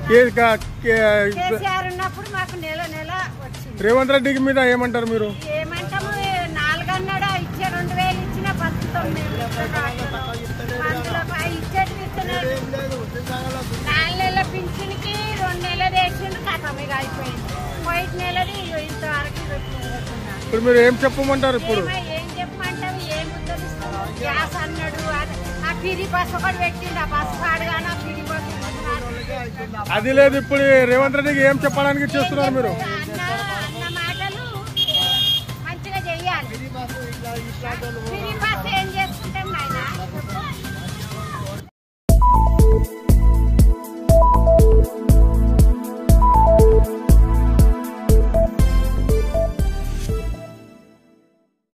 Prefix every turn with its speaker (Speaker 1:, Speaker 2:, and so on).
Speaker 1: కేసీఆర్ ఉన్నప్పుడు మాకు నెల నెల వచ్చింది.
Speaker 2: రేవంత్ రెడ్డికి మీద ఏమంటారు మీరు?
Speaker 1: ఏమంటాము, 4 అన్నాడా ఇచ్చే 2000 ఇచ్చిన బతుకుతాం మేము. ఇచ్చేది ఇస్తున్నాడు. 4 నెలల పింఛన్కి 2 నెలలు వేసిండు, కథం ఇక అయిపోయింది. పోయిన నెలది ఇంతవరకు
Speaker 2: ఇప్పుడు మీరు ఏం చెప్పమంటారు? ఇప్పుడు
Speaker 1: ఏం చెప్పమంటావు, ఏం ఉద్ధరిస్తావు? గ్యాస్ అన్నాడు, ఆ పిరి బస్సు ఒకటి పెట్టిండు, ఆ బస్సు పాడుగానే పిరి బస్సు
Speaker 2: అది లేదు. ఇప్పుడు రేవంత్ రెడ్డికి ఏం చెప్పడానికి చేస్తున్నారు మీరు?
Speaker 1: అన్న మాటలు మంచిగా చెయ్యాలి.